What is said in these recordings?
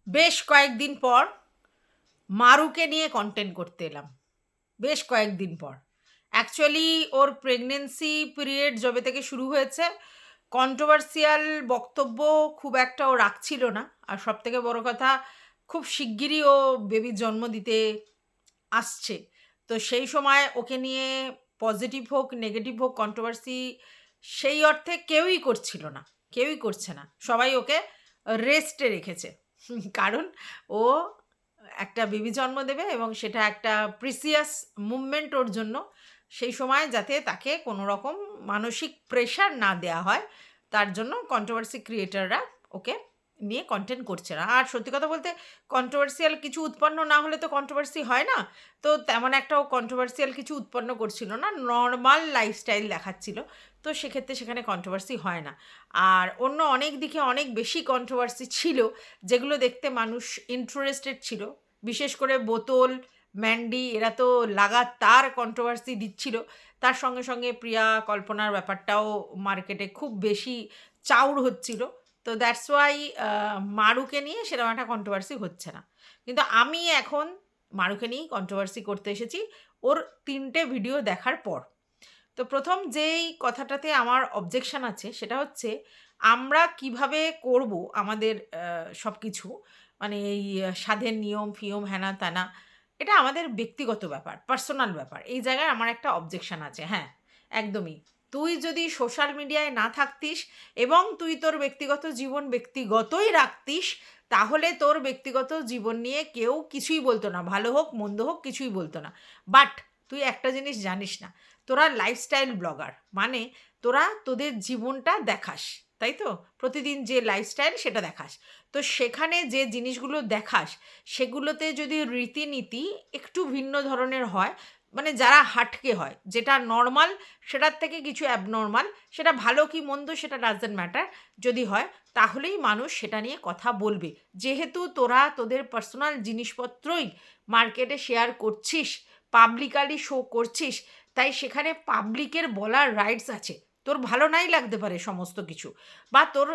বেশ কয়েকদিন পর মারুকে নিয়ে কন্টেন্ট করতে এলাম। বেশ কয়েকদিন পর অ্যাকচুয়ালি ওর প্রেগনেন্সি পিরিয়ড যবে থেকে শুরু হয়েছে, কন্ট্রোভার্সিয়াল বক্তব্য খুব একটা ও রাখছিল না। আর সব থেকে বড় কথা, খুব শিগগিরই ও বেবির জন্ম দিতে আসছে। তো সেই সময় ওকে নিয়ে পজিটিভ হোক নেগেটিভ হোক কন্ট্রোভার্সি সেই অর্থে কেউই করছিল না, কেউই করছে না। সবাই ওকে রেস্টে রেখেছে। কারণ ও একটা বেবি জন্ম দেবে এবং সেটা একটা প্রিসিয়াস মুভমেন্ট ওর জন্য। সেই সময় যাতে তাকে কোনো রকম মানসিক প্রেশার না দেয়া হয়, তার জন্য কন্ট্রোভার্সি ক্রিয়েটাররা ওকে নিয়ে কন্টেন্ট করছে না। আর সত্যি কথা বলতে, কন্ট্রোভার্সিয়াল কিছু উৎপন্ন না হলে তো কন্ট্রোভার্সি হয় না। তো তেমন একটাও কন্ট্রোভার্সিয়াল কিছু উৎপন্ন করছিল না, নর্মাল লাইফস্টাইল দেখাচ্ছিল। তো সেক্ষেত্রে সেখানে কন্ট্রোভার্সি হয় না। আর অন্য অনেক দিকে অনেক বেশি কন্ট্রোভার্সি ছিল, যেগুলো দেখতে মানুষ ইন্টারেস্টেড ছিল। বিশেষ করে বোতল, ম্যান্ডি এরা তো লাগাতার কন্ট্রোভার্সি দিচ্ছিল। তার সঙ্গে সঙ্গে প্রিয়া কল্পনার ব্যাপারটাও মার্কেটে খুব বেশি চাউর হচ্ছিল। তো দ্যাটস ওয়াই মারুকে নিয়ে সেরকম একটা কন্ট্রোভার্সি হচ্ছে না। কিন্তু আমি এখন মারুকে নিয়েই কন্ট্রোভার্সি করতে এসেছি ওর ৩টে ভিডিও দেখার পর। তো প্রথম যেই কথাটাতে আমার অবজেকশন আছে সেটা হচ্ছে, আমরা কিভাবে করব আমাদের সব কিছু, মানে এই স্বাদের নিয়ম ফিয়ম হ্যানা ত্যানা, এটা আমাদের ব্যক্তিগত ব্যাপার, পার্সোনাল ব্যাপার। এই জায়গায় আমার একটা অবজেকশন আছে। হ্যাঁ, একদমই। তুই যদি সোশ্যাল মিডিয়ায় না থাকতিস এবং তুই তোর ব্যক্তিগত জীবন ব্যক্তিগতই রাখতিস, তাহলে তোর ব্যক্তিগত জীবন নিয়ে কেউ কিছুই বলতো না, ভালো হোক মন্দ হোক কিছুই বলতো না। বাট তুই একটা জিনিস জানিস না, তোরা লাইফস্টাইল ব্লগার, মানে তোরা তোদের জীবনটা দেখাস, তাই তো? প্রতিদিন যে লাইফস্টাইল সেটা দেখাস। তো সেখানে যে জিনিসগুলো দেখাস সেগুলোতে যদি রীতিনীতি একটু ভিন্ন ধরনের হয়, মানে যারা হাটকে হয়, যেটা নর্মাল সেটার থেকে কিছু অ্যাবনর্মাল, সেটা ভালো কি মন্দ সেটা ডাজন্ট ম্যাটার, যদি হয় তাহলেই মানুষ সেটা নিয়ে কথা বলবে। যেহেতু তোরা তোদের পার্সোনাল জিনিসপত্রই মার্কেটে শেয়ার করছিস, পাবলিকালি শো করছিস, তাই সেখানে পাবলিকের বলার রাইটস আছে। তোর ভালো নাই লাগতে পারে সমস্ত কিছু, বা তোর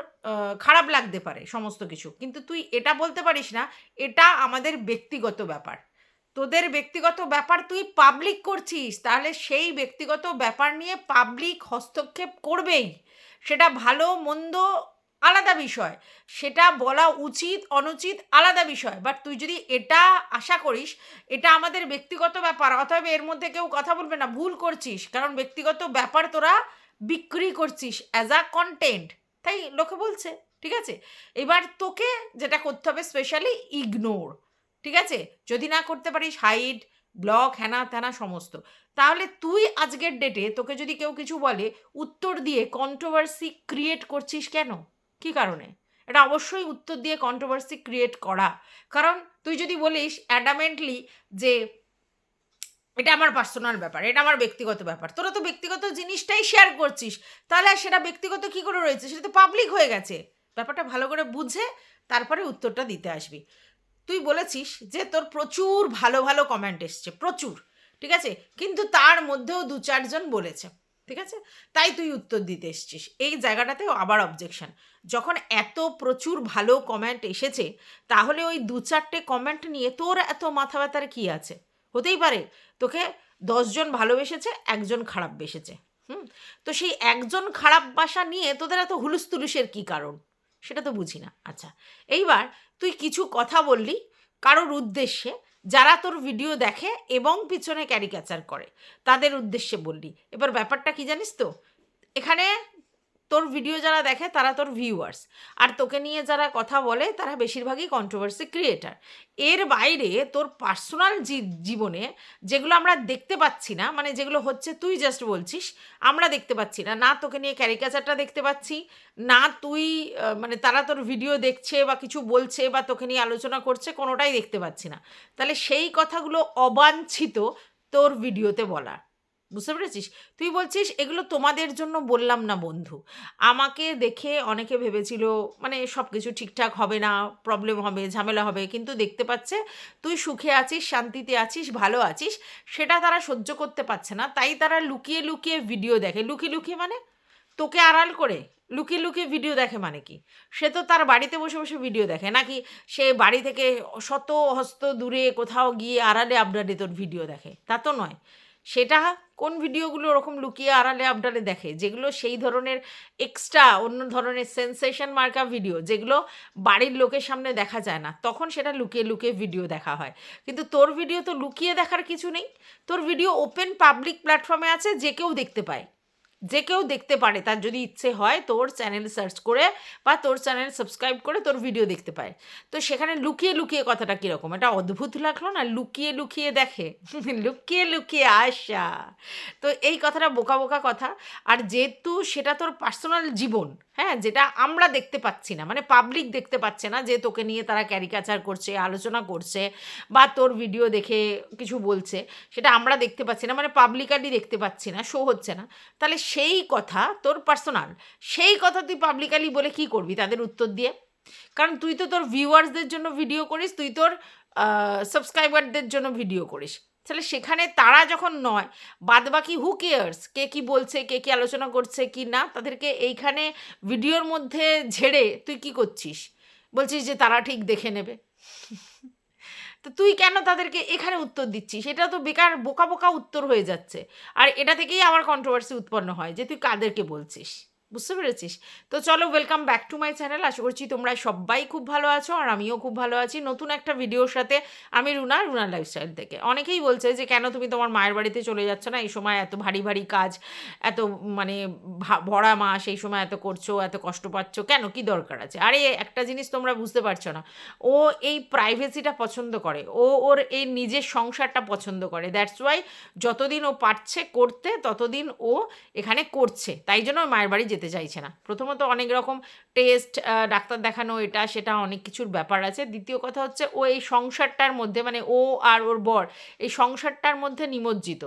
খারাপ লাগতে পারে সমস্ত কিছু, কিন্তু তুই এটা বলতে পারিস না এটা আমাদের ব্যক্তিগত ব্যাপার। তোদের ব্যক্তিগত ব্যাপার তুই পাবলিক করছিস, তাহলে সেই ব্যক্তিগত ব্যাপার নিয়ে পাবলিক হস্তক্ষেপ করবেই। সেটা ভালো মন্দ আলাদা বিষয়, সেটা বলা উচিত অনুচিত আলাদা বিষয়। বাট তুই যদি এটা আশা করিস এটা আমাদের ব্যক্তিগত ব্যাপার, অতএব এর মধ্যে কেউ কথা বলবে না, ভুল করছিস। কারণ ব্যক্তিগত ব্যাপার তোরা বিক্রি করছিস অ্যাজ আ কন্টেন্ট, তাই লোকে বলছে। ঠিক আছে, এবার তোকে যেটা করতে হবে স্পেশালি ইগনোর। ঠিক আছে, যদি না করতে পারিস হাইড, ব্লক, হ্যানা ত্যানা সমস্ত। তাহলে তুই আজকের ডেটে তোকে যদি কেউ কিছু বলে, উত্তর দিয়ে কন্ট্রোভার্সি ক্রিয়েট করছিস কেন? কি কারণে? এটা অবশ্যই উত্তর দিয়ে কন্ট্রোভার্সি ক্রিয়েট করা। কারণ তুই যদি বলিস অ্যাডামেন্টলি যে এটা আমার পার্সোনাল ব্যাপার, এটা আমার ব্যক্তিগত ব্যাপার, তোরা তো ব্যক্তিগত জিনিসটাই শেয়ার করছিস, তাহলে আর সেটা ব্যক্তিগত কী করে রয়েছে? সেটা তো পাবলিক হয়ে গেছে। ব্যাপারটা ভালো করে বুঝে তারপরে উত্তরটা দিতে আসবি। তুই বলেছিস যে তোর প্রচুর ভালো ভালো কমেন্ট এসছে, প্রচুর। ঠিক আছে, কিন্তু তার মধ্যেও ২-৪ জন বলেছে। ঠিক আছে, তাই তুই উত্তর দিতে এসছিস। এই জায়গাটাতেও আবার অবজেকশন। যখন এত প্রচুর ভালো কমেন্ট এসেছে, তাহলে ওই ২-৪টে কমেন্ট নিয়ে তোর এত মাথা ব্যথার কী আছে? হতেই পারে তোকে ১০ জন ভালোবেসেছে, একজন খারাপ বেসেছে। তো সেই একজন খারাপ বাসা নিয়ে তোদের এত হুলুস তুলুসের কী কারণ? সেটা তো বুঝি না। আচ্ছা, এইবার তুই কিছু কথা বললি কারোর উদ্দেশ্যে, যারা তোর ভিডিও দেখে এবং পিছনে ক্যারিকেচার করে, তাদের উদ্দেশ্যে বললি। এবার ব্যাপারটা কি জানিস তো, এখানে তোর ভিডিও যারা দেখে তারা তোর ভিউয়ার্স, আর তোকে নিয়ে যারা কথা বলে তারা বেশিরভাগই কন্ট্রোভার্সি ক্রিয়েটার। এর বাইরে তোর পার্সোনাল জীবনে যেগুলো আমরা দেখতে পাচ্ছি না, মানে যেগুলো হচ্ছে তুই জাস্ট বলছিস, আমরা দেখতে পাচ্ছি না। না তোকে নিয়ে ক্যারিকেচারটা দেখতে পাচ্ছি, না তুই মানে তারা তোর ভিডিও দেখছে বা কিছু বলছে বা তোকে নিয়ে আলোচনা করছে, কোনোটাই দেখতে পাচ্ছি না। তাহলে সেই কথাগুলো অবাঞ্ছিত তোর ভিডিওতে বলা। বুঝতে পেরেছিস? তুই বলছিস এগুলো তোমাদের জন্য বললাম না বন্ধু। আমাকে দেখে অনেকে ভেবেছিল মানে সব কিছু ঠিকঠাক হবে না, প্রবলেম হবে, ঝামেলা হবে, কিন্তু দেখতে পাচ্ছে তুই সুখে আছিস, শান্তিতে আছিস, ভালো আছিস। সেটা তারা সহ্য করতে পারছে না, তাই তারা লুকিয়ে লুকিয়ে ভিডিও দেখে। লুকিয়ে লুকিয়ে মানে তোকে আড়াল করে, লুকিয়ে লুকিয়ে ভিডিও দেখে মানে কি? সে তো তার বাড়িতে বসে বসে ভিডিও দেখে, নাকি সে বাড়ি থেকে শত হস্ত দূরে কোথাও গিয়ে আড়ালে আবডালে তোর ভিডিও দেখে? তা তো নয়। সেটা কোন ভিডিওগুলো ওরকম লুকিয়ে আড়ালে আবডালে দেখে, যেগুলো সেই ধরনের এক্সট্রা অন্য ধরনের সেন্সেশন মার্কা ভিডিও, যেগুলো বাড়ির লোকের সামনে দেখা যায় না, তখন সেটা লুকিয়ে লুকিয়ে ভিডিও দেখা হয়। কিন্তু তোর ভিডিও তো লুকিয়ে দেখার কিছু নেই। তোর ভিডিও ওপেন পাবলিক প্ল্যাটফর্মে আছে, যে কেউ দেখতে পায়, যে কেউ দেখতে পারে, তার যদি ইচ্ছে হয় তোর চ্যানেল সার্চ করে বা তোর চ্যানেল সাবস্ক্রাইব করে তোর ভিডিও দেখতে পায়। তো সেখানে লুকিয়ে লুকিয়ে কথাটা কীরকম? এটা অদ্ভুত লাগলো না? লুকিয়ে লুকিয়ে দেখে লুকিয়ে লুকিয়ে আসা। তো এই কথাটা বোকা বোকা কথা। আর যেহেতু সেটা তোর পার্সোনাল জীবন, হ্যাঁ, যেটা আমরা দেখতে পাচ্ছি না, মানে পাবলিক দেখতে পাচ্ছে না, যে তোকে নিয়ে তারা ক্যারিকাচার করছে, আলোচনা করছে বা তোর ভিডিও দেখে কিছু বলছে, সেটা আমরা দেখতে পাচ্ছি না, মানে পাবলিকালি দেখতে পাচ্ছি না, শো হচ্ছে না। তাহলে সেই কথা তোর পার্সোনাল, সেই কথা তুই পাবলিকালি বলে কি করবি তাদের উত্তর দিয়ে? কারণ তুই তো তোর ভিউয়ার্সদের জন্য ভিডিও করিস, তুই তোর সাবস্ক্রাইবারদের জন্য ভিডিও করিস। তাহলে সেখানে তারা যখন নয়, বাদবাকি হু কেয়ার্স কে কী বলছে, কে কী আলোচনা করছে কি না, তাদেরকে এইখানে ভিডিওর মধ্যে ঝেড়ে তুই কি করছিস? বলছিস যে তারা ঠিক দেখে নেবে। তো তুই কেন তাদেরকে এখানে উত্তর দিচ্ছিস? এটা তো বেকার বোকা বোকা উত্তর হয়ে যাচ্ছে। আর এটা থেকেই আমার কন্ট্রোভার্সি উৎপন্ন হয় যে তুই কাদেরকে বলছিস। বুঝতে পেরেছিস? তো চলো, welcome back to my channel. আশা করছি তোমরা সবাই খুব ভালো আছো আর আমিও খুব ভালো আছি। নতুন একটা ভিডিওর সাথে আমি রুনা লাইফস্টাইল থেকে। অনেকেই বলছে যে কেন তুমি তোমার মায়ের বাড়িতে চলে যাচ্ছ না? এই সময় এত ভারী ভারী কাজ, এত মানে ভরা মাস, এই সময় এত করছো, এত কষ্ট পাচ্ছ কেন? কি দরকার আছে? আরে একটা জিনিস তোমরা বুঝতে পারছো না, ও এই প্রাইভেসিটা পছন্দ করে, ওর এই নিজের সংসারটা পছন্দ করে। দ্যাটস ওয়াই যতদিন ও পারছে করতে ততদিন ও এখানে করছে, তাই জন্য ওর মায়ের বাড়ি যেতে চাইছে না। প্রথমত অনেক রকম টেস্ট, ডাক্তার দেখানো, এটা সেটা অনেক কিছুর ব্যাপার আছে। দ্বিতীয় কথা হচ্ছে ও এই সংসারটার মধ্যে, মানে ও আর ওর বর এই সংসারটার মধ্যে নিমজ্জিত।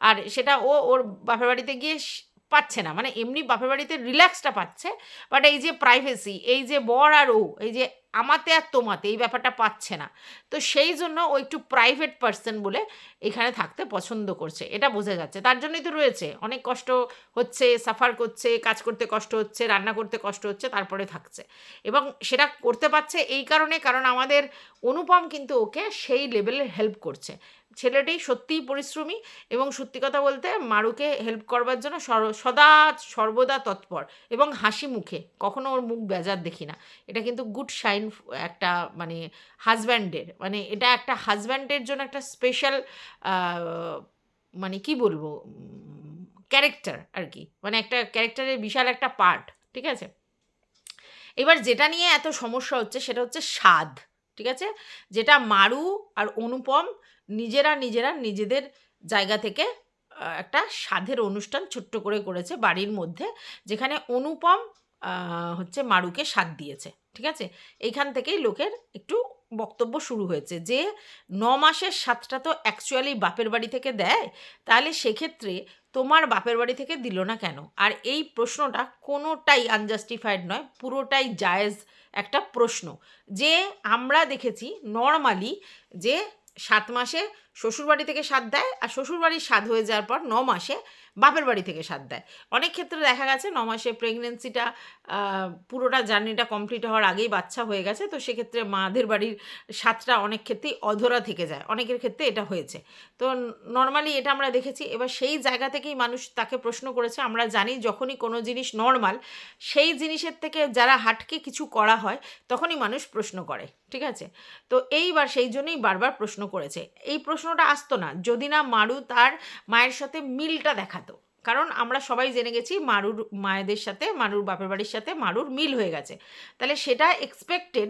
আর সেটা ও ওর বাপের বাড়িতে গিয়ে পাচ্ছে না, মানে এমনি বাপের বাড়িতে রিল্যাক্সটা পাচ্ছে, বাট এই যে প্রাইভেসি, এই যে বর আর ও, এই যে আমাতে আর তোমাতে, এই ব্যাপারটা পাচ্ছে না। তো সেই জন্য ও একটু প্রাইভেট পার্সন বলে এখানে থাকতে পছন্দ করছে, এটা বোঝা যাচ্ছে। তার জন্যই তো রয়েছে, অনেক কষ্ট হচ্ছে, সাফার করছে, কাজ করতে কষ্ট হচ্ছে, রান্না করতে কষ্ট হচ্ছে, তারপরে থাকছে। এবং সেটা করতে পারছে এই কারণে, কারণ আমাদের অনুপম কিন্তু ওকে সেই লেভেলের হেল্প করছে। ছেলেটি সত্যিই পরিশ্রমী এবং সত্যি কথা বলতে মারুকে হেল্প করবার জন্য সদা সর্বদা তৎপর এবং হাসি মুখে, কখনো ওর মুখ বেজার দেখি না। এটা কিন্তু গুড সাইন একটা, মানে হাজব্যান্ডের, মানে এটা একটা হাজব্যান্ডের জন্য একটা স্পেশাল, মানে কি বলবো, ক্যারেক্টার আর কি, মানে একটা ক্যারেক্টারের বিশাল একটা পার্ট। ঠিক আছে, এবার যেটা নিয়ে এত সমস্যা হচ্ছে সেটা হচ্ছে স্বাদ। ঠিক আছে, যেটা মারু আর অনুপম নিজেরা নিজেদের জায়গা থেকে একটা স্বাদের অনুষ্ঠান ছোট্ট করে করেছে বাড়ির মধ্যে, যেখানে অনুপম হচ্ছে মারুকে স্বাদ দিয়েছে। ঠিক আছে, এইখান থেকেই লোকের একটু বক্তব্য শুরু হয়েছে যে 9 মাসের স্বাদটা তো অ্যাকচুয়ালি বাপের বাড়ি থেকে দেয়, তাহলে সেক্ষেত্রে তোমার বাপের বাড়ি থেকে দিল না কেন? আর এই প্রশ্নটা কোনোটাই আনজাস্টিফাইড নয়, পুরোটাই জায়েজ একটা প্রশ্ন। যে আমরা দেখেছি নর্মালি যে 7 মাসে শ্বশুরবাড়ি থেকে স্বাদ দেয়, আর শ্বশুরবাড়ির স্বাদ হয়ে যাওয়ার পর 9 মাসে বাপের বাড়ি থেকে স্বাদ দেয়। অনেক ক্ষেত্রে দেখা গেছে 9 মাসে প্রেগনেন্সিটা পুরোটা জার্নিটা কমপ্লিট হওয়ার আগেই বাচ্চা হয়ে গেছে, তো সেক্ষেত্রে মাদের বাড়ির স্বাদটা অনেক ক্ষেত্রেই অধরা থেকে যায়, অনেকের ক্ষেত্রে এটা হয়েছে। তো নর্মালি এটা আমরা দেখেছি। এবার সেই জায়গা থেকেই মানুষ তাকে প্রশ্ন করেছে। আমরা জানি যখনই কোনো জিনিস নর্মাল, সেই জিনিসের থেকে যারা হাটকে কিছু করা হয় তখনই মানুষ প্রশ্ন করে। ঠিক আছে, তো এইবার সেই জন্যই বারবার প্রশ্ন করেছে। এই প্রশ্নটা আসতো না যদি না মারু তার মায়ের সাথে মিলটা দেখাতো। কারণ আমরা সবাই জেনে গেছি মারুর মায়েদের সাথে, মারুর বাপের বাড়ির সাথে মারুর মিল হয়ে গেছে। তাহলে সেটা এক্সপেক্টেড,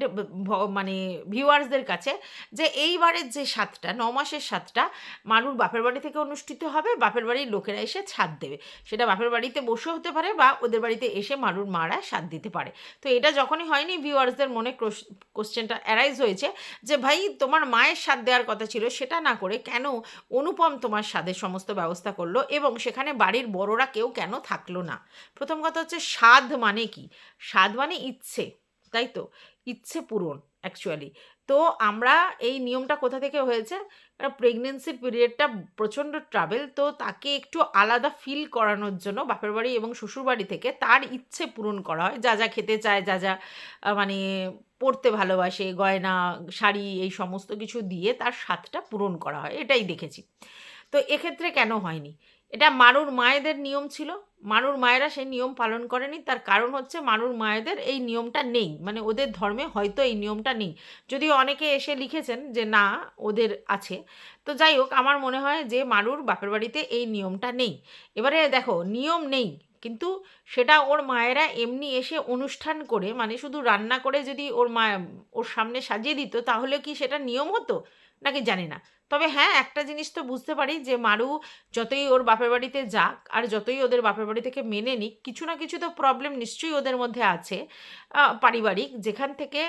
মানে ভিউয়ার্সদের কাছে, যে এইবারের যে স্বাদটা, 9 মাসের স্বাদটা মারুর বাপের বাড়ি থেকে অনুষ্ঠিত হবে, বাপের বাড়ির লোকেরা এসে ছাদ দেবে। সেটা বাপের বাড়িতে বসে হতে পারে বা ওদের বাড়িতে এসে মারুর মারা স্বাদ দিতে পারে। তো এটা যখনই হয়নি, ভিউয়ার্সদের মনে কোশ্চেনটা অ্যারাইজ হয়েছে যে ভাই, তোমার মায়ের স্বাদ দেওয়ার কথা ছিল, সেটা না করে কেন অনুপম তোমার স্বাদের সমস্ত ব্যবস্থা করলো এবং সেখানে বাড়ির বড়রা কেউ কেন থাকলো না? প্রথম কথা হচ্ছে স্বাদ মানে কি? স্বাদ মানে ইচ্ছে, তাই তো? ইচ্ছে পূরণ, অ্যাকচুয়ালি। তো আমরা এই নিয়মটা কোথা থেকে হয়েছে? প্রেগনেন্সির পিরিয়ডটা প্রচণ্ড ট্রাভেল, তো তাকে একটু আলাদা ফিল করানোর জন্য বাপের বাড়ি এবং শ্বশুরবাড়ি থেকে তার ইচ্ছে পূরণ করা হয়। যা, যা খেতে চায়, যা, যা মানে পড়তে ভালোবাসে, গয়না, শাড়ি এই সমস্ত কিছু দিয়ে তার স্বাদটা পূরণ করা হয়। এটাই দেখেছি। তো এক্ষেত্রে কেন হয়নি? এটা মারুর মায়েদের নিয়ম ছিল। মারুর মায়েরা সেই নিয়ম পালন করেনি। তার কারণ হচ্ছে মারুর মায়েদের এই নিয়মটা নেই। মানে ওদের ধর্মে হয়তো এই নিয়মটা নেই। যদিও অনেকে এসে লিখেছেন যে না, ওদের আছে। তো যাই হোক, আমার মনে হয় যে মারুর বাপের বাড়িতে এই নিয়মটা নেই। এবারে দেখো, নিয়ম নেই কিন্তু সেটা ওর মায়েরা এমনি এসে অনুষ্ঠান করে, মানে শুধু রান্না করে যদি ওর মা ওর সামনে সাজিয়ে দিত, তাহলে কি সেটা নিয়ম হতো নাকি জানি না। তবে হ্যাঁ, একটা জিনিস তো বুঝতে পারি যে মারু যতই ওর বাপের বাড়িতে যাক আর যতই ওদের বাপের বাড়ি থেকে মেনে নিক, কিছু না কিছু তো প্রবলেম নিশ্চয়ই ওদের মধ্যে আছে পারিবারিক, যেখান থেকে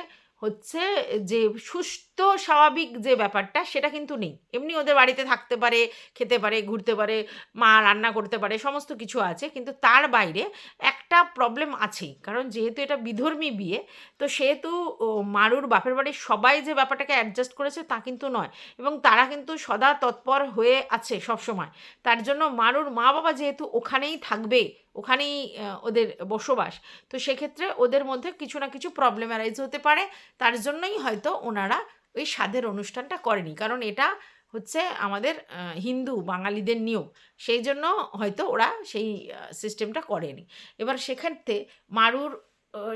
হচ্ছে যে সুস্থ স্বাভাবিক যে ব্যাপারটা সেটা কিন্তু নেই। এমনি ওদের বাড়িতে থাকতে পারে, খেতে পারে, ঘুরতে পারে, মা রান্না করতে পারে, সমস্ত কিছু আছে, কিন্তু তার বাইরে একটা প্রবলেম আছেই। কারণ যেহেতু এটা বিধর্মী বিয়ে, তো সেহেতু মারুর বাপের বাড়ির সবাই যে ব্যাপারটাকে অ্যাডজাস্ট করেছে তা কিন্তু নয়, এবং তারা কিন্তু সদা তৎপর হয়ে আছে সবসময়। তার জন্য মারুর মা বাবা যেহেতু ওখানেই থাকবে, ওখানেই ওদের বসবাস, তো সেক্ষেত্রে ওদের মধ্যে কিছু না কিছু প্রবলেম অ্যারাইজ হতে পারে। তার জন্যই হয়তো ওনারা ওই স্বাদের অনুষ্ঠানটা করেনি, কারণ এটা হচ্ছে আমাদের হিন্দু বাঙালিদের নিয়ম, সেই জন্য হয়তো ওরা সেই সিস্টেমটা করেনি। এবার সেক্ষেত্রে মারুর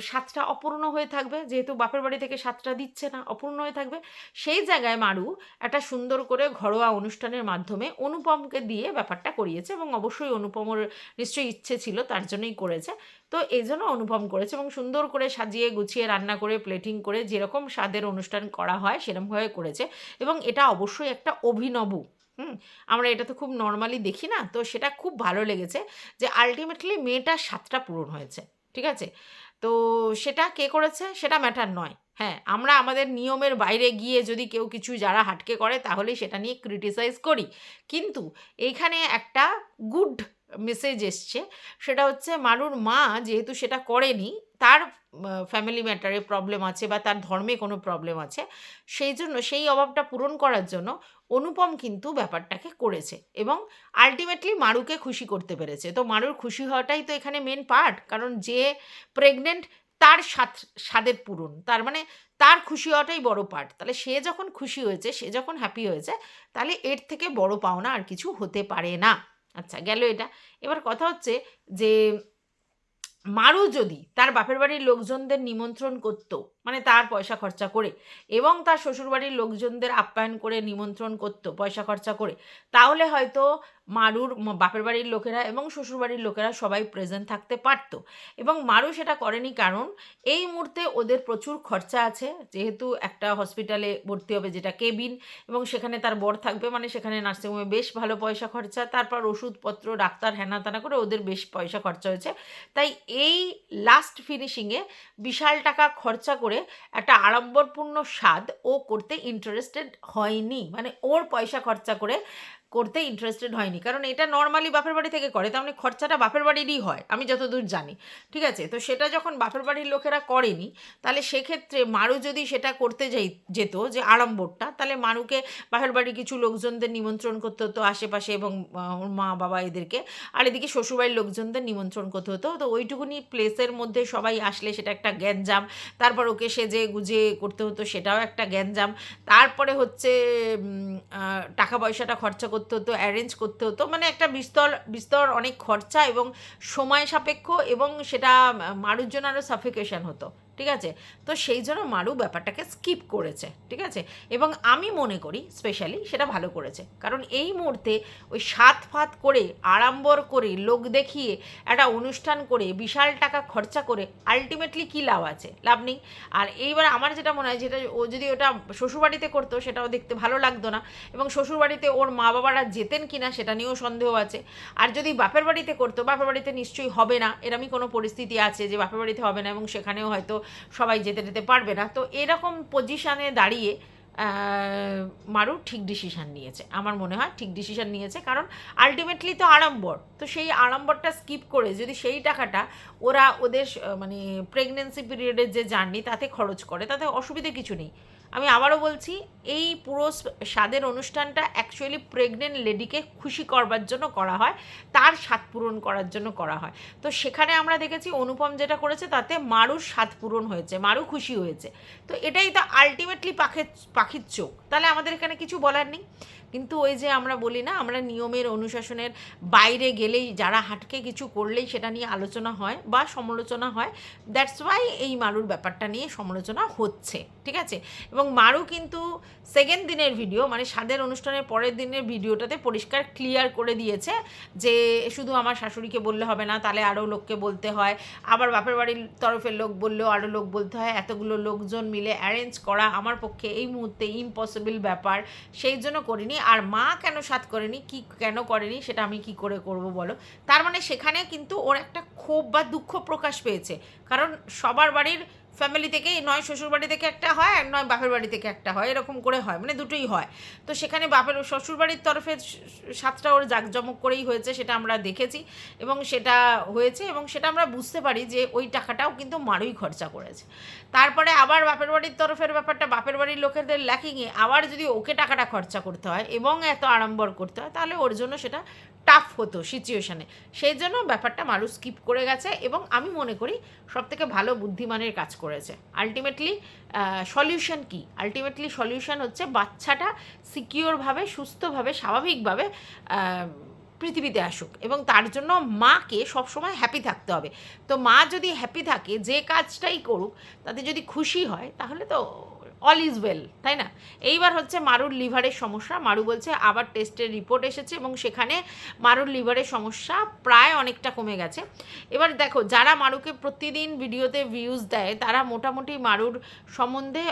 স্বাদটা অপূর্ণ হয়ে থাকবে, যেহেতু বাপের বাড়ি থেকে স্বাদটা দিচ্ছে না, অপূর্ণ হয়ে থাকবে। সেই জায়গায় মারু একটা সুন্দর করে ঘরোয়া অনুষ্ঠানের মাধ্যমে অনুপমকে দিয়ে ব্যাপারটা করিয়েছে, এবং অবশ্যই অনুপমের নিশ্চয়ই ইচ্ছে ছিল, তার জন্যই করেছে। তো এই জন্য অনুপম করেছে, এবং সুন্দর করে সাজিয়ে গুছিয়ে রান্না করে প্লেটিং করে যেরকম স্বাদের অনুষ্ঠান করা হয় সেরকমভাবে করেছে। এবং এটা অবশ্যই একটা অভিনব, আমরা এটা তো খুব নর্মালি দেখি না, তো সেটা খুব ভালো লেগেছে যে আলটিমেটলি মেয়েটার স্বাদটা পূরণ হয়েছে। ঠিক আছে? তো সেটা কে করেছে সেটা ম্যাটার নয়। হ্যাঁ, আমরা আমাদের নিয়মের বাইরে গিয়ে যদি কেউ কিছু যারা হাটকে করে তাহলেই সেটা নিয়ে ক্রিটিসাইজ করি, কিন্তু এইখানে একটা গুড মেসেজ এসছে। সেটা হচ্ছে মারুর মা যেহেতু সেটা করেনি, তার ফ্যামিলি ম্যাটারে প্রবলেম আছে বা তার ধর্মে কোনো প্রবলেম আছে, সেই জন্য সেই অভাবটা পূরণ করার জন্য অনুপম কিন্তু ব্যাপারটাকে করেছে, এবং আলটিমেটলি মারুকে খুশি করতে পেরেছে। তো মারুর খুশি হওয়াটাই তো এখানে মেন পার্ট, কারণ যে প্রেগনেন্ট তার স্বাদের পূরণ, তার মানে তার খুশি হওয়াটাই বড় পার্ট। তাহলে সে যখন খুশি হয়েছে, সে যখন হ্যাপি হয়েছে, তাহলে এর থেকে বড় পাওনা আর কিছু হতে পারে না। আচ্ছা, গেল এটা। এবার কথা হচ্ছে যে মারু যদি তার বাপের বাড়ির লোকজনদের নিমন্ত্রণ করতো, মানে তার পয়সা খরচা করে, এবং তার শ্বশুরবাড়ির লোকজনদের আপ্যায়ন করে নিমন্ত্রণ করতো পয়সা খরচা করে, তাহলে হয়তো মারুর বাপের বাড়ির লোকেরা এবং শ্বশুরবাড়ির লোকেরা সবাই প্রেজেন্ট থাকতে পারতো। এবং মারু সেটা করেনি, কারণ এই মুহূর্তে ওদের প্রচুর খরচা আছে, যেহেতু একটা হসপিটালে ভর্তি হবে যেটা কেবিন, এবং সেখানে তার বর থাকবে, মানে সেখানে নার্সিংহোমে বেশ ভালো পয়সা খরচা, তারপর ওষুধপত্র, ডাক্তার, হ্যানা ত্যানা করে ওদের বেশ পয়সা খরচা হয়েছে। তাই এই লাস্ট ফিনিশিংয়ে বিশাল টাকা খরচা করে একটা আড়ম্বরপূর্ণ স্বাদ ও করতে ইন্টারেস্টেড হয়নি, মানে ওর পয়সা খরচা করে করতে ইন্টারেস্টেড হয়নি, কারণ এটা নর্মালি বাপের বাড়ি থেকে করে, তার মানে খরচাটা বাপের বাড়িরই হয়, আমি যতদূর জানি। ঠিক আছে? তো সেটা যখন বাপের বাড়ির লোকেরা করেনি, তাহলে সেক্ষেত্রে মারু যদি সেটা করতে যেত যে আড়ম্বরটা, তাহলে মারুকে বাপের বাড়ির কিছু লোকজনদের নিমন্ত্রণ করতে হতো আশেপাশে, এবং ওর মা বাবা এদেরকে, আর এদিকে শ্বশুরবাড়ির লোকজনদের নিমন্ত্রণ করতে হতো। তো ওইটুকুনি প্লেসের মধ্যে সবাই আসলে সেটা একটা গ্যাঞ্জাম, তারপর ওকে সেজে গুজে করতে হতো, সেটাও একটা গ্যাঞ্জাম। তারপরে হচ্ছে টাকা পয়সাটা খরচা করতে হতো, অ্যারেঞ্জ করতে হতো, মানে একটা বিস্তর বিস্তর অনেক খরচা এবং সময় সাপেক্ষ, এবং সেটা মারুর জন্য আরও সাফিকেশন হতো। ঠিক আছে? তো সেই জন্য মারু ব্যাপারটাকে স্কিপ করেছে। ঠিক আছে? এবং আমি মনে করি স্পেশালি সেটা ভালো করেছে, কারণ এই মুহূর্তে ওই সাত ফাত করে আড়ম্বর করে লোক দেখিয়ে একটা অনুষ্ঠান করে বিশাল টাকা খরচা করে আলটিমেটলি কী লাভ আছে? লাভ নেই। আর এইবার আমার যেটা মনে হয়, যেটা ও যদি ওটা শ্বশুরবাড়িতে করতো সেটাও দেখতে ভালো লাগতো না, এবং শ্বশুরবাড়িতে ওর মা বাবারা যেতেন কি না সেটা নিয়েও সন্দেহ আছে। আর যদি বাপের বাড়িতে করতো, বাপের বাড়িতে নিশ্চয়ই হবে না, এরমই কোনো পরিস্থিতি আছে যে বাপের বাড়িতে হবে না, এবং সেখানেও হয়তো সবাই যেতে যেতে পারবে না। তো এরকম পজিশানে দাঁড়িয়ে মারু ঠিক ডিসিশান নিয়েছে, আমার মনে হয় ঠিক ডিসিশান নিয়েছে, কারণ আলটিমেটলি তো আড়ম্বর, তো সেই আড়ম্বরটা স্কিপ করে যদি সেই টাকাটা ওরা ওদের মানে প্রেগনেন্সি পিরিয়ডের যে জার্নি তাতে খরচ করে, তাতে অসুবিধে কিছু নেই। আমি আবারও বলছি, এই পুরো স্বাদের অনুষ্ঠানটা অ্যাকচুয়ালি প্রেগনেন্ট লেডিকে খুশি করবার জন্য করা হয়, তার স্বাদ পূরণ করার জন্য করা হয়। তো সেখানে আমরা দেখেছি অনুপম যেটা করেছে তাতে মারুর স্বাদ পূরণ হয়েছে, মারু খুশি হয়েছে। তো এটাই তো আলটিমেটলি পাখির চোখ, তাহলে আমাদের এখানে কিছু বলার নেই। কিন্তু ওই যে আমরা বলি না, আমরা নিয়মের অনুশাসনের বাইরে গেলেই, যারা হাটকে কিছু করলেই সেটা নিয়ে আলোচনা হয় বা সমালোচনা হয়। দ্যাটস ওয়াই এই মারুর ব্যাপারটা নিয়ে সমালোচনা হচ্ছে, ঠিক আছে? এবং মারু কিন্তু সেকেন্ড দিনের ভিডিও, মানে স্বাদের অনুষ্ঠানের পরের দিনের ভিডিওটাতে পরিষ্কার ক্লিয়ার করে দিয়েছে যে শুধু আমার শাশুড়িকে বললে হবে না, তাহলে আরও লোককে বলতে হয়, আবার বাপের বাড়ির তরফের লোক বললেও আরও লোক বলতে হয়, এতগুলো লোকজন মিলে অ্যারেঞ্জ করা আমার পক্ষে এই মুহূর্তে ইম্পসিবল ব্যাপার, সেই জন্য করিনি। আর মা কেন সাথ করেনি, কি কেন করেনি, সেটা আমি কি করে করব বলো? তার মানে সেখানে কিন্তু ওর একটা ক্ষোভ বা দুঃখ প্রকাশ পেয়েছে, কারণ সবার বাড়ির ফ্যামিলি থেকেই, নয় শ্বশুর বাড়ি থেকে একটা হয় আর নয় বাপের বাড়ি থেকে একটা হয়, এরকম করে হয়, মানে দুটোই হয়। তো সেখানে বাপের শ্বশুর বাড়ির তরফে সাতটা ওর জাঁকজমক করেই হয়েছে, সেটা আমরা দেখেছি এবং সেটা হয়েছে, এবং সেটা আমরা বুঝতে পারি যে ওই টাকাটাও কিন্তু মারুই খরচা করেছে। তারপরে আবার বাপের বাড়ির তরফের ব্যাপারটা, বাপের বাড়ির লোকেদের ল্যাকিংয়ে আবার যদি ওকে টাকাটা খরচা করতে হয় এবং এত আড়ম্বর করতে হয়, তাহলে ওর জন্য সেটা টাফ হতো সিচুয়েশানে। সেই জন্য ব্যাপারটা মারু স্কিপ করে গেছে, এবং আমি মনে করি সবথেকে ভালো বুদ্ধিমানের কাজ করেছে। আলটিমেটলি সলিউশন কি? আলটিমেটলি সলিউশন হচ্ছে বাচ্চাটা সিকিওরভাবে, সুস্থভাবে, স্বাভাবিকভাবে পৃথিবীতে আসুক, এবং তার জন্য মাকে সবসময় হ্যাপি থাকতে হবে। তো মা যদি হ্যাপি থাকে, যে কাজটাই করুক তাতে যদি খুশি হয়, তাহলে তো অল ইজ ওয়েল, তাই না? এইবার হচ্ছে মারুর লিভারের সমস্যা। মারু বলছে আবার টেস্টের রিপোর্ট এসেছে এবং সেখানে মারুর লিভারের সমস্যা প্রায় অনেকটা কমে গেছে। এবার দেখো, যারা মারুকে প্রতিদিন ভিডিওতে ভিউজ দেয় তারা মোটামুটি মারুর সম্বন্ধে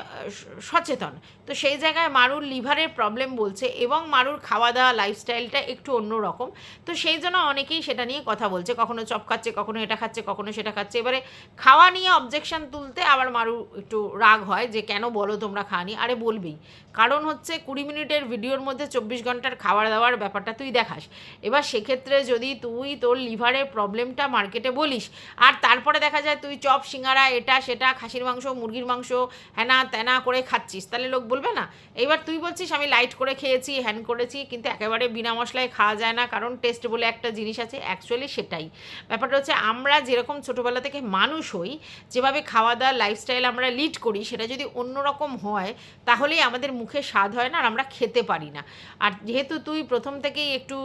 সচেতন। তো সেই জায়গায় মারুর লিভারের প্রবলেম বলছে, এবং মারুর খাওয়া দাওয়া লাইফস্টাইলটা একটু অন্যরকম। তো সেই জন্য অনেকেই সেটা নিয়ে কথা বলছে, কখনো চপ খাচ্ছে, কখনো এটা খাচ্ছে, কখনো সেটা খাচ্ছে। এবারে খাওয়া নিয়ে অবজেকশন তুলতে আবার মারু একটু রাগ হয় যে কেন বলো তোমরা খাওয়ানি। আরে বলবেই, কারণ হচ্ছে 20 মিনিটের ভিডিওর মধ্যে 24 ঘন্টার খাবার দাবার ব্যাপারটা তুই দেখাস। এবার সেক্ষেত্রে যদি তুই তোর লিভারের প্রবলেমটা মার্কেটে বলিস, আর তারপরে দেখা যায় তুই চপ সিঙ্গারা এটা সেটা খাসির মাংস মুরগির মাংস হ্যানা ত্যানা করে খাচ্ছিস, তাহলে লোক বলবে না? এবার তুই বলছিস আমি লাইট করে খেয়েছি, হ্যান করেছি, কিন্তু একেবারে বিনা মশলায় খাওয়া যায় না, কারণ টেস্ট বলে একটা জিনিস আছে। অ্যাকচুয়ালি সেটাই ব্যাপারটা হচ্ছে, আমরা যেরকম ছোটোবেলা থেকে মানুষ হই, যেভাবে খাওয়া দাওয়া লাইফস্টাইল আমরা লিড করি, সেটা যদি অন্যরকম হয় তাহলেই আমাদের মুখে স্বাদ হয় না আর আমরা খেতে পারি না। আর যেহেতু তুই প্রথম থেকেই একটু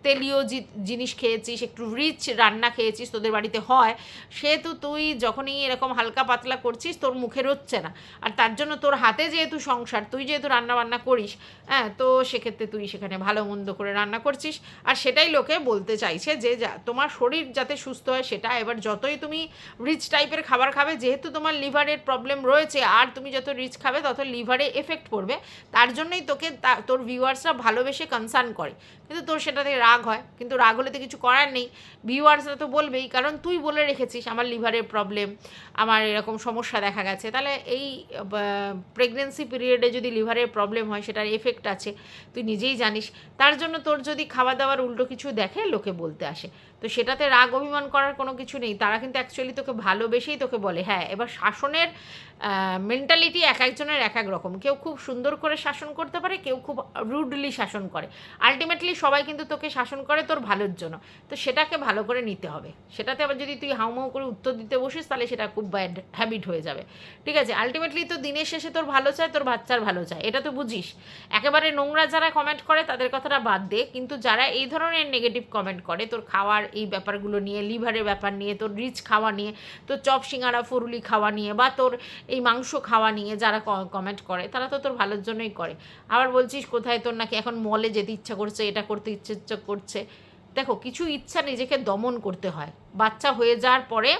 তেলীয় জিনিস খেয়েছিস, একটু রিচ রান্না খেয়েছিস, তোদের বাড়িতে হয়, সেহেতু তুই যখনই এরকম হালকা পাতলা করছিস তোর মুখে রচ্ছে না। আর তার জন্য তোর হাতে যেহেতু সংসার, তুই যেহেতু রান্না বান্না করিস, হ্যাঁ, তো সেক্ষেত্রে তুই সেখানে ভালো মন্দ করে রান্না করছিস, আর সেটাই লোকে বলতে চাইছে যে তোমার শরীর যাতে সুস্থ হয় সেটা। এবার যতই তুমি রিচ টাইপের খাবার খাবে, যেহেতু তোমার লিভারের প্রবলেম রয়েছে, আর তুমি যত রিচ খাবে তত লিভারে এফেক্ট পড়বে, তার জন্যই তোকে তোর ভিউয়ার্সরা ভালোবেসে কনসার্ন করে। কিন্তু তোর সেটাতে রাগ হয়, কিন্তু রাগ হলে তো কিছু করার নেই, ভিউয়ার্সরা তো বলবেই, কারণ তুই বলে রেখেছিস আমার লিভারের প্রবলেম, আমার এরকম সমস্যা দেখা গেছে। তাহলে এই প্রেগনেন্সি পিরিয়ডে যদি লিভারের প্রবলেম হয় সেটার এফেক্ট আছে, তুই নিজেই জানিস। তার জন্য তোর যদি খাওয়া দাওয়ার উল্টো কিছু দেখে লোকে বলতে আসে, তো সেটাতে রাগ অভিমান করার কোনো কিছু নেই। তারা কিন্তু অ্যাকচুয়ালি তোকে ভালোবেসেই তোকে বলে। হ্যাঁ, এবার শাসনের মেন্টালিটি এক একজনের এক এক রকম, কেউ খুব সুন্দর করে শাসন করতে পারে, কেউ খুব রুডলি শাসন করে। আলটিমেটলি সবাই কিন্তু তোকে শাসন করে তোর ভালোর জন্য, তো সেটাকে ভালো করে নিতে হবে। সেটাতে আবার যদি তুই হাউমাউ করে উত্তর দিতে বসিস তাহলে সেটা খুব ব্যাড হ্যাবিট হয়ে যাবে, ঠিক আছে? আলটিমেটলি তো দিনের শেষে তোর ভালো চায়, তোর বাচ্চার ভালো চায়, এটা তো বুঝিস। একেবারে নোংরা যারা কমেন্ট করে তাদের কথাটা বাদ দে, কিন্তু যারা এই ধরনের নেগেটিভ কমেন্ট করে তোর খাওয়ার এই ব্যাপারগুলো নিয়ে, লিভারের ব্যাপার নিয়ে, তোর রিচ খাওয়া নিয়ে, তোর চপ সিঙ্গারা ফুরুলি খাওয়া নিয়ে, বা তোর এই মাংস খাওয়া নিয়ে যারা কমেন্ট করে, তারা তো তোর ভালোর জন্যই করে। আবার বলছিস কোথায় তোর নাকি এখন মলে যেতে ইচ্ছা করছে, এটা করতে ইচ্ছা করছে। দেখো, কিছু ইচ্ছা নিজেকে দমন করতে হয়। বাচ্চা হয়ে যাওয়ার পরে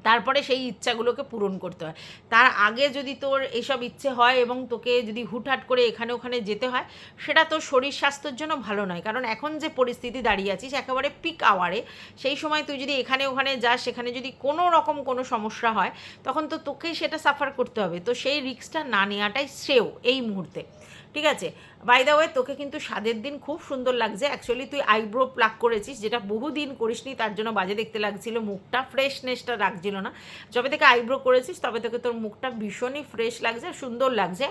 তারপরে সেই ইচ্ছাগুলোকে পূরণ করতে হয়। তার আগে যদি তোর এইসব ইচ্ছে হয় এবং তোকে যদি হুটহাট করে এখানে ওখানে যেতে হয়, সেটা তোর শরীর স্বাস্থ্যের জন্য ভালো নয়। কারণ এখন যে পরিস্থিতি দাঁড়িয়ে আছিস একেবারে পিক আওয়ারে, সেই সময় তুই যদি এখানে ওখানে যাস, সেখানে যদি কোনো রকম কোনো সমস্যা হয়, তখন তো তোকেই সেটা সাফার করতে হবে। তো সেই রিস্কটা না নেওয়াটাই শ্রেয় এই মুহূর্তে, ঠিক আছে? বাই দ্য ওয়ে, তোকে কিন্তু স্বাদের দিন খুব সুন্দর লাগছে। অ্যাকচুয়ালি তুই আইব্রো প্লাক করেছিস, যেটা বহুদিন করিসনি, তার জন্য বাজে দেখতে লাগছিল, মুখটা ফ্রেশনেসটা রাখছিল না। যবে থেকে আইব্রো করেছিস তবে থেকে তোর মুখটা ভীষণই ফ্রেশ লাগছে, সুন্দর লাগছে।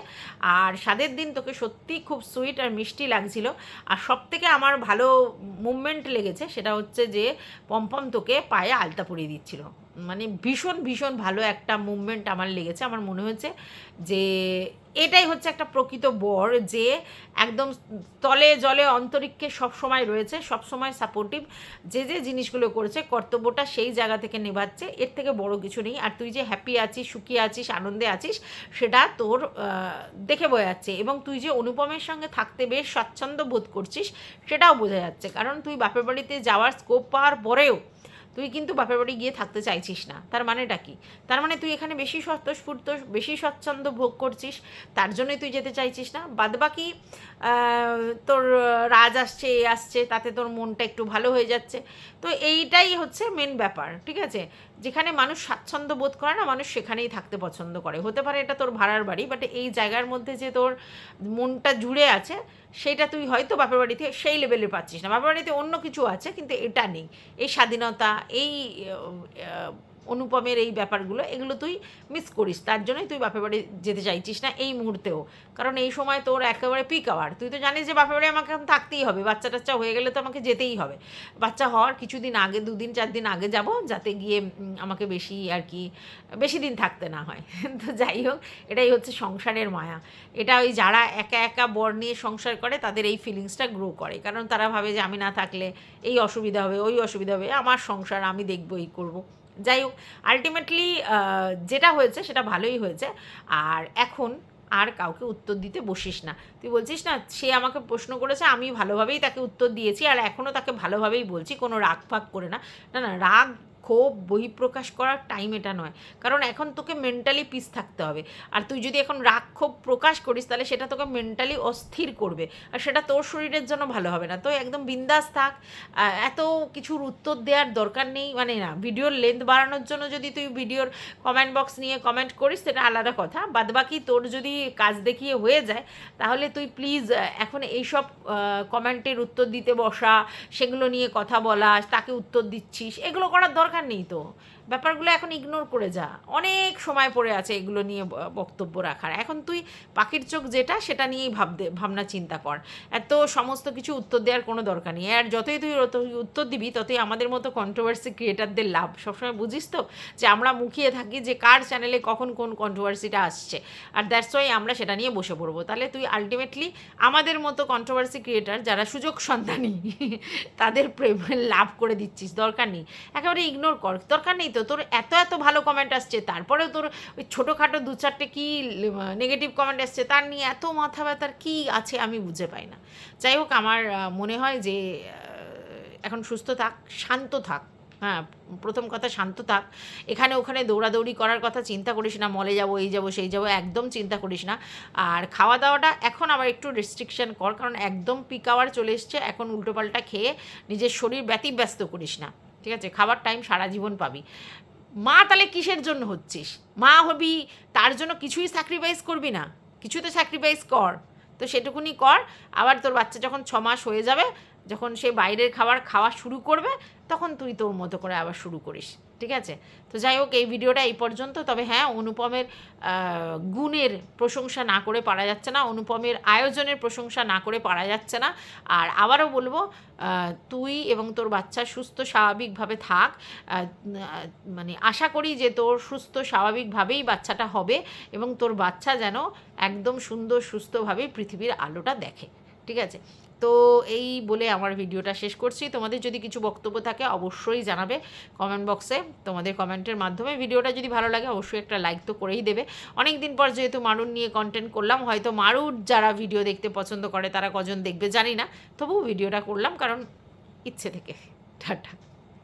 আর স্বাদের দিন তোকে সত্যিই খুব সুইট আর মিষ্টি লাগছিল। আর সব থেকে আমার ভালো মুভমেন্ট লেগেছে সেটা হচ্ছে যে পম্পম তোকে পায়ে আলতা পরিয়ে দিচ্ছিল। মানে ভীষণ ভীষণ ভালো একটা মুভমেন্ট আমার লেগেছে। আমার মনে হয়েছে যে এটাই হচ্ছে একটা প্রকৃত বর, যে একদম তলে জলে অন্তরিক্ষে সবসময় রয়েছে, সবসময় সাপোর্টিভ, যে যে জিনিসগুলো করেছে কর্তব্যটা সেই জায়গা থেকে নেভাচ্ছে, এর থেকে বড় কিছু নেই। আর তুই যে হ্যাপি আছিস, সুখী আছিস, আনন্দে আছিস, সেটা তোর দেখে বোঝা যাচ্ছে। এবং তুই যে অনুপমের সঙ্গে থাকতে বেশ স্বাচ্ছন্দ্য বোধ করছিস, সেটাও বোঝা যাচ্ছে। কারণ তুই বাপের বাড়িতে যাওয়ার স্কোপ পাওয়ার পরেও তুই কিন্তু বাপের বাড়ি গিয়ে থাকতে চাইছিস না। তার মানেটা কি? তার মানে তুই এখানে বেশি স্বতঃস্ফূর্ত, বেশি স্বচ্ছন্দ ভোগ করছিস, তার জন্যই তুই যেতে চাইছিস না। বাদবাকি তোর রাজ আসছে, এ আসছে, তাতে তোর মনটা একটু ভালো হয়ে যাচ্ছে। তো এইটাই হচ্ছে মেন ব্যাপার, ঠিক আছে? যেখানে মানুষ স্বাচ্ছন্দ্য বোধ করে না, মানুষ সেখানেই থাকতে পছন্দ করে। হতে পারে এটা তোর ভাড়ার বাড়ি, বাট এই জায়গার মধ্যে যে তোর মনটা জুড়ে আছে, সেইটা তুই হয়তো বাপের বাড়িতে সেই লেভেলে পাচ্ছিস না। বাপের বাড়িতে অন্য কিছু আছে, কিন্তু এটা নেই। এই স্বাধীনতা, এই অনুপমের এই ব্যাপারগুলো, এগুলো তুই মিস করিস, তার জন্যই তুই বাপের বাড়ি যেতে চাইছিস না এই মুহূর্তেও। কারণ এই সময় তোর একেবারে পিক আওয়ার। তুই তো জানিস যে বাপের বাড়ি আমাকে এখন থাকতেই হবে, বাচ্চা টাচ্চা হয়ে গেলে তো আমাকে যেতেই হবে। বাচ্চা হওয়ার কিছুদিন আগে, 2 দিন 4 দিন আগে যাব, যাতে গিয়ে আমাকে বেশি আর কি বেশি দিন থাকতে না হয়। তো যাই হোক, এটাই হচ্ছে সংসারের মায়া। এটা ওই যারা একা একা বর নিয়ে সংসার করে তাদের এই ফিলিংসটা গ্রো করে। কারণ তারা ভাবে যে আমি না থাকলে এই অসুবিধা হবে, ওই অসুবিধা হবে, আমার সংসার আমি দেখবো, এই করবো। যাই হোক, আলটিমেটলি যেটা হয়েছে সেটা ভালোই হয়েছে। আর এখন আর কাউকে উত্তর দিতে বসিস না। তুই বলছিস না সে আমাকে প্রশ্ন করেছে, আমি ভালোভাবেই তাকে উত্তর দিয়েছি, আর এখনও তাকে ভালোভাবেই বলছি, কোনো রাগ ফাগ করে না। না না, রাগ ক্ষোভ বহিঃপ্রকাশ করার টাইম এটা নয়। কারণ এখন তোকে মেন্টালি পিস থাকতে হবে। আর তুই যদি এখন রাগ ক্ষোভ প্রকাশ করিস, তাহলে সেটা তোকে মেন্টালি অস্থির করবে, আর সেটা তোর শরীরের জন্য ভালো হবে না। তো একদম বিন্দাস থাক, এত কিছুর উত্তর দেওয়ার দরকার নেই। মানে না, ভিডিওর লেন্থ বাড়ানোর জন্য যদি তুই ভিডিওর কমেন্ট বক্স নিয়ে কমেন্ট করিস, সেটা আলাদা কথা। বাদবাকি তোর যদি কাজ দেখিয়ে হয়ে যায়, তাহলে তুই প্লিজ এখন এইসব কমেন্টের উত্তর দিতে বসা, সেগুলো নিয়ে কথা বলা, তাকে উত্তর দিচ্ছিস, এগুলো করার দরকার নেই তো। ব্যাপারগুলো এখন ইগনোর করে যা, অনেক সময় পড়ে আছে এগুলো নিয়ে বক্তব্য রাখার। এখন তুই পাখির চোখ যেটা, সেটা নিয়েই ভাবনা চিন্তা কর। এত সমস্ত কিছু উত্তর দেওয়ার কোনো দরকার নেই। আর যতই তুই উত্তর দিবি, ততই আমাদের মতো কন্ট্রোভার্সি ক্রিয়েটারদের লাভ। সবসময় বুঝিস তো যে আমরা মুখিয়ে থাকি যে কার চ্যানেলে কখন কোন কন্ট্রোভার্সিটা আসছে, আর দ্যাটস ওয়াই আমরা সেটা নিয়ে বসে পড়বো। তাহলে তুই আলটিমেটলি আমাদের মতো কন্ট্রোভার্সি ক্রিয়েটার যারা সুযোগ সন্ধানী, তাদের প্রেম লাভ করে দিচ্ছিস। দরকার নেই, একেবারে ইগনোর কর, দরকার নেই তো। তোর এত এত ভালো কমেন্ট আসছে, তারপরেও তোর ওই ছোটোখাটো 2-4টে কী নেগেটিভ কমেন্ট আসছে, তার নিয়ে এত মাথা ব্যথার কী আছে আমি বুঝে পাই না। যাই হোক, আমার মনে হয় যে এখন সুস্থ থাক, শান্ত থাক। হ্যাঁ, প্রথম কথা শান্ত থাক। এখানে ওখানে দৌড়াদৌড়ি করার কথা চিন্তা করিস না, মলে যাবো, এই যাবো, সেই যাবো, একদম চিন্তা করিস না। আর খাওয়া দাওয়াটা এখন আবার একটু রেস্ট্রিকশান কর, কারণ একদম পিক আওয়ার চলে এসছে। এখন উল্টোপাল্টা খেয়ে নিজের শরীর ব্যতিব্যস্ত করিস না, ঠিক আছে? খাবার টাইম সারা জীবন পাবি। মা তাহলে কিসের জন্য হচ্ছিস? মা হবি, তার জন্য কিছুই স্যাক্রিফাইস করবি না? কিছু তো স্যাক্রিফাইস কর, তো সেটুকুনি কর। আবার তোর বাচ্চা যখন 6 মাস হয়ে যাবে, যখন সে বাইরের খাবার খাওয়া শুরু করবে, তখন তুই তোর মতো করে আবার শুরু করিস, ঠিক আছে? তো যাই হোক, এই ভিডিওটা এই পর্যন্ত। তবে হ্যাঁ, অনুপমের গুণের প্রশংসা না করে পারা যাচ্ছে না, অনুপমের আয়োজনের প্রশংসা না করে পারা যাচ্ছে না। আর আবারও বলবো, তুই এবং তোর বাচ্চা সুস্থ স্বাভাবিকভাবে থাক। মানে আশা করি যে তোর সুস্থ স্বাভাবিকভাবেই বাচ্চাটা হবে, এবং তোর বাচ্চা যেন একদম সুন্দর সুস্থভাবেই পৃথিবীর আলোটা দেখে, ঠিক আছে? তো এই বলে আমার ভিডিওটা শেষ করছি। তোমাদের যদি কিছু বক্তব্য থাকে অবশ্যই জানাবে কমেন্ট বক্সে। তোমাদের কমেন্টের মাধ্যমে ভিডিওটা যদি ভালো লাগে অবশ্যই একটা লাইক তো করেই দেবে। অনেক দিন পর যেহেতু মারুন নিয়ে কন্টেন্ট করলাম, হয়তো মারুর যারা ভিডিও দেখতে পছন্দ করে তারা কজন দেখবে জানি না, তবুও ভিডিওটা করলাম কারণ ইচ্ছে থেকে। টাটা।